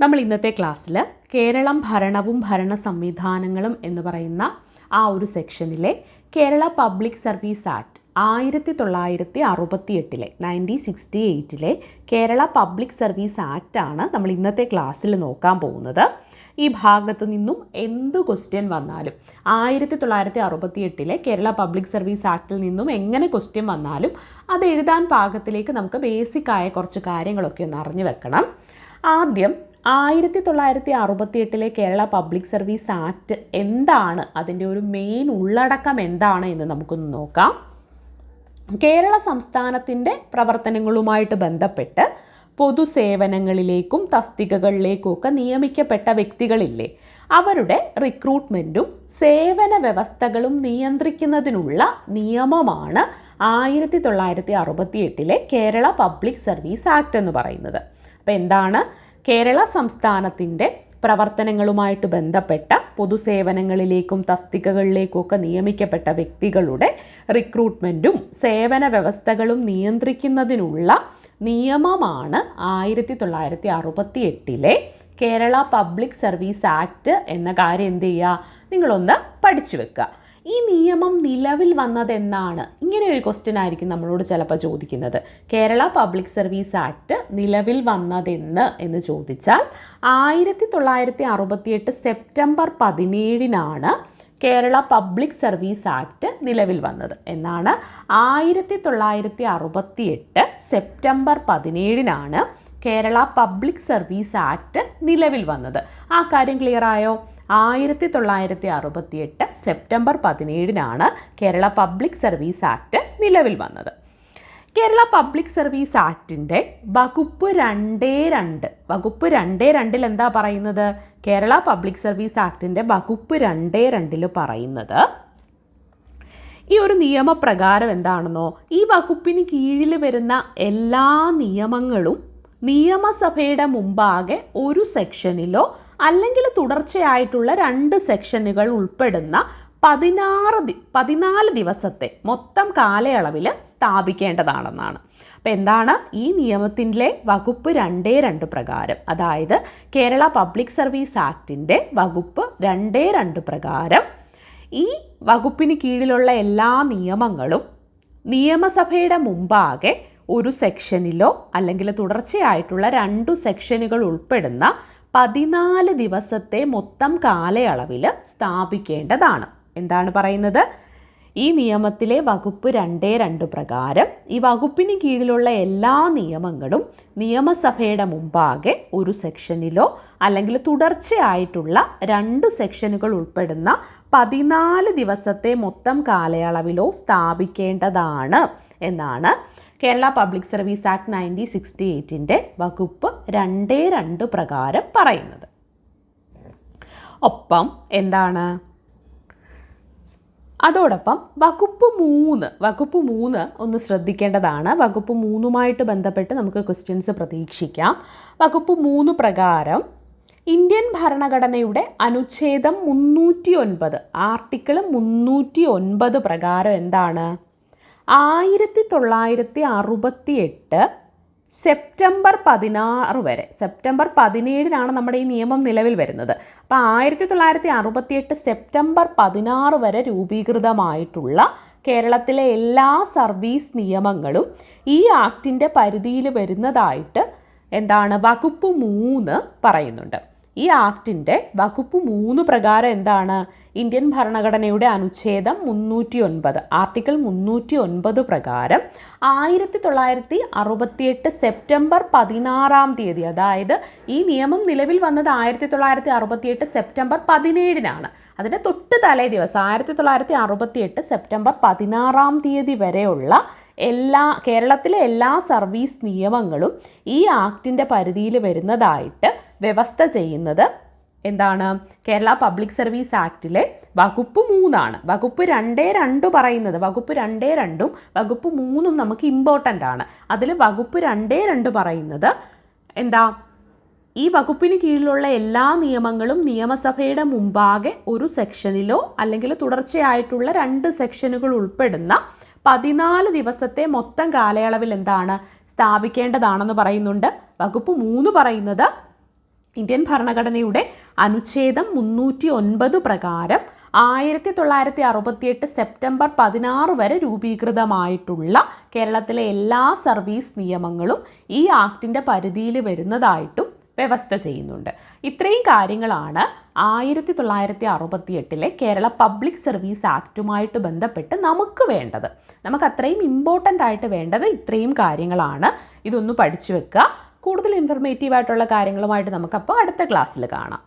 നമ്മൾ ഇന്നത്തെ ക്ലാസ്സിൽ കേരളം ഭരണവും ഭരണ സംവിധാനങ്ങളും എന്ന് പറയുന്ന ആ ഒരു സെക്ഷനിലെ Kerala public service act 1968 1968 Kerala public service ആക്റ്റാണ് നമ്മൾ ഇന്നത്തെ ക്ലാസ്സിൽ നോക്കാൻ പോകുന്നത്. ഈ ഭാഗത്തു നിന്നും എന്ത് ക്വസ്റ്റ്യൻ വന്നാലും 1968 കേരള പബ്ലിക് സർവീസ് ആക്റ്റിൽ നിന്നും എങ്ങനെ ക്വസ്റ്റ്യൻ വന്നാലും അത് എഴുതാൻ പാകത്തിലേക്ക് നമുക്ക് ബേസിക്കായ കുറച്ച് കാര്യങ്ങളൊക്കെ ഒന്ന് അറിഞ്ഞു വെക്കണം. ആദ്യം 1968 കേരള പബ്ലിക് സർവീസ് ആക്ട് എന്താണ്, അതിൻ്റെ ഒരു മെയിൻ ഉള്ളടക്കം എന്താണ് എന്ന് നമുക്കൊന്ന് നോക്കാം. കേരള സംസ്ഥാനത്തിൻ്റെ പ്രവർത്തനങ്ങളുമായിട്ട് ബന്ധപ്പെട്ട് പൊതുസേവനങ്ങളിലേക്കും തസ്തികകളിലേക്കും ഒക്കെ നിയമിക്കപ്പെട്ട വ്യക്തികളില്ലേ, അവരുടെ റിക്രൂട്ട്മെൻറ്റും സേവന വ്യവസ്ഥകളും നിയന്ത്രിക്കുന്നതിനുള്ള നിയമമാണ് 1968 കേരള പബ്ലിക് സർവീസ് ആക്ട് എന്ന് പറയുന്നത്. അപ്പോൾ എന്താണ്? കേരള സംസ്ഥാനത്തിൻ്റെ പ്രവർത്തനങ്ങളുമായിട്ട് ബന്ധപ്പെട്ട പൊതുസേവനങ്ങളിലേക്കും തസ്തികകളിലേക്കും ഒക്കെ നിയമിക്കപ്പെട്ട വ്യക്തികളുടെ റിക്രൂട്ട്മെൻറ്റും സേവന വ്യവസ്ഥകളും നിയന്ത്രിക്കുന്നതിനുള്ള നിയമമാണ് 1968 കേരള പബ്ലിക് സർവീസ് ആക്ട് എന്ന കാര്യം എന്ത് ചെയ്യുക, നിങ്ങളൊന്ന് പഠിച്ചു വെക്കുക. ഈ നിയമം നിലവിൽ വന്നതെന്നാണ്, ഇങ്ങനെ ഒരു ക്വസ്റ്റ്യൻ ആയിരിക്കും നമ്മളോട് ചിലപ്പോൾ ചോദിക്കുന്നത്. കേരള പബ്ലിക് സർവീസ് ആക്ട് നിലവിൽ വന്നതെന്ന് എന്ന് ചോദിച്ചാൽ 1968 September 17 Kerala public service act നിലവിൽ വന്നത് എന്നാണ്. 1968 September 17 Kerala public service act നിലവിൽ വന്നത്. ആ കാര്യം ക്ലിയർ ആയോ? 1968 September 17 Kerala public service act നിലവിൽ വന്നത്. കേരള പബ്ലിക് സർവീസ് ആക്ടിൻ്റെ വകുപ്പ് 2.2 എന്താ പറയുന്നത്? കേരള പബ്ലിക് സർവീസ് ആക്ടിൻ്റെ വകുപ്പ് 2.2 പറയുന്നത്, ഈ ഒരു നിയമപ്രകാരം എന്താണെന്നോ, ഈ വകുപ്പിന് കീഴിൽ വരുന്ന എല്ലാ നിയമങ്ങളും നിയമസഭയുടെ മുമ്പാകെ ഒരു സെക്ഷനിലോ അല്ലെങ്കിൽ തുടർച്ചയായിട്ടുള്ള 2 സെക്ഷനുകൾ ഉൾപ്പെടുന്ന 14 ദിവസത്തെ മൊത്തം കാലയളവിൽ സ്ഥാപിക്കേണ്ടതാണെന്നാണ്. അപ്പോൾ എന്താണ് ഈ നിയമത്തിൻ്റെ വകുപ്പ് 2.2 പ്രകാരം, അതായത് കേരള പബ്ലിക് സർവീസ് ആക്ടിൻ്റെ വകുപ്പ് 2.2 പ്രകാരം ഈ വകുപ്പിന് കീഴിലുള്ള എല്ലാ നിയമങ്ങളും നിയമസഭയുടെ മുമ്പാകെ ഒരു സെക്ഷനിലോ അല്ലെങ്കിൽ തുടർച്ചയായിട്ടുള്ള 2 സെക്ഷനുകൾ ഉൾപ്പെടുന്ന 14 ദിവസത്തെ മൊത്തം കാലയളവിൽ സ്ഥാപിക്കേണ്ടതാണ്. എന്താണ് പറയുന്നത്? ഈ നിയമത്തിലെ വകുപ്പ് 2.2 പ്രകാരം ഈ വകുപ്പിന് കീഴിലുള്ള എല്ലാ നിയമങ്ങളും നിയമസഭയുടെ മുമ്പാകെ ഒരു സെക്ഷനിലോ അല്ലെങ്കിൽ തുടർച്ചയായിട്ടുള്ള 2 സെക്ഷനുകൾ ഉൾപ്പെടുന്ന 14 ദിവസത്തെ മൊത്തം കാലയളവിലോ സ്ഥാപിക്കേണ്ടതാണ് എന്നാണ് കേരള പബ്ലിക് സർവീസ് ആക്ട് 1968 വകുപ്പ് 2.2 പ്രകാരം പറയുന്നത്. ഒപ്പം എന്താണ്? അതോടൊപ്പം വകുപ്പ് 3 ഒന്ന് ശ്രദ്ധിക്കേണ്ടതാണ്. വകുപ്പ് 3 ബന്ധപ്പെട്ട് നമുക്ക് ക്വസ്റ്റ്യൻസ് പ്രതീക്ഷിക്കാം. വകുപ്പ് 3 പ്രകാരം ഇന്ത്യൻ ഭരണഘടനയുടെ അനുച്ഛേദം 309 ആർട്ടിക്കിൾ 309 പ്രകാരം എന്താണ്? 1968 സെപ്റ്റംബർ 16 വരെ, സെപ്റ്റംബർ 17 നമ്മുടെ ഈ നിയമം നിലവിൽ വരുന്നത്. അപ്പോൾ 1968 സെപ്റ്റംബർ 16 വരെ രൂപീകൃതമായിട്ടുള്ള കേരളത്തിലെ എല്ലാ സർവീസ് നിയമങ്ങളും ഈ ആക്ടിൻ്റെ പരിധിയിൽ വരുന്നതായിട്ട് എന്താണ് വകുപ്പ് 3 പറയുന്നുണ്ട്. ഈ ആക്ടിൻ്റെ വകുപ്പ് 3 പ്രകാരം എന്താണ്? ഇന്ത്യൻ ഭരണഘടനയുടെ അനുച്ഛേദം 309 ആർട്ടിക്കിൾ 309 പ്രകാരം 1968 സെപ്റ്റംബർ 16 അതായത് ഈ നിയമം നിലവിൽ വന്നത് 1968 സെപ്റ്റംബർ 17 അതിൻ്റെ തൊട്ട് തലേ ദിവസം 1968 സെപ്റ്റംബർ 16 വരെയുള്ള കേരളത്തിലെ എല്ലാ സർവീസ് നിയമങ്ങളും ഈ ആക്ടിൻ്റെ പരിധിയിൽ വരുന്നതായിട്ട് വ്യവസ്ഥ ചെയ്യുന്നത് എന്താണ്? കേരള പബ്ലിക് സർവീസ് ആക്ടിലെ വകുപ്പ് 3 വകുപ്പ് 2.2 പറയുന്നത്, വകുപ്പ് 2.2 വകുപ്പ് 3 നമുക്ക് ഇമ്പോർട്ടൻ്റ് ആണ്. അതിൽ വകുപ്പ് 2.2 പറയുന്നത് എന്താ? ഈ വകുപ്പിന് കീഴിലുള്ള എല്ലാ നിയമങ്ങളും നിയമസഭയുടെ മുമ്പാകെ ഒരു സെക്ഷനിലോ അല്ലെങ്കിൽ തുടർച്ചയായിട്ടുള്ള 2 സെക്ഷനുകൾ ഉൾപ്പെടുന്ന 14 ദിവസത്തെ മൊത്തം കാലയളവിൽ എന്താണ് സ്ഥാപിക്കേണ്ടതാണെന്ന് പറയുന്നുണ്ട്. വകുപ്പ് 3 പറയുന്നത് ഇന്ത്യൻ ഭരണഘടനയുടെ അനുച്ഛേദം 309 പ്രകാരം 1968 സെപ്റ്റംബർ 16 വരെ രൂപീകൃതമായിട്ടുള്ള കേരളത്തിലെ എല്ലാ സർവീസ് നിയമങ്ങളും ഈ ആക്ടിൻ്റെ പരിധിയിൽ വരുന്നതായിട്ടും വ്യവസ്ഥ ചെയ്യുന്നുണ്ട്. ഇത്രയും കാര്യങ്ങളാണ് 1968 കേരള പബ്ലിക് സർവീസ് ആക്റ്റുമായിട്ട് ബന്ധപ്പെട്ട് നമുക്ക് വേണ്ടത്. നമുക്ക് അത്രയും ഇമ്പോർട്ടൻ്റ് ആയിട്ട് വേണ്ടത് ഇത്രയും കാര്യങ്ങളാണ്. ഇതൊന്ന് പഠിച്ചു വെക്കുക. കൂടുതൽ ഇൻഫർമേറ്റീവ് ആയിട്ടുള്ള കാര്യങ്ങളുമായിട്ട് നമുക്കപ്പോൾ അടുത്ത ക്ലാസ്സിൽ കാണാം.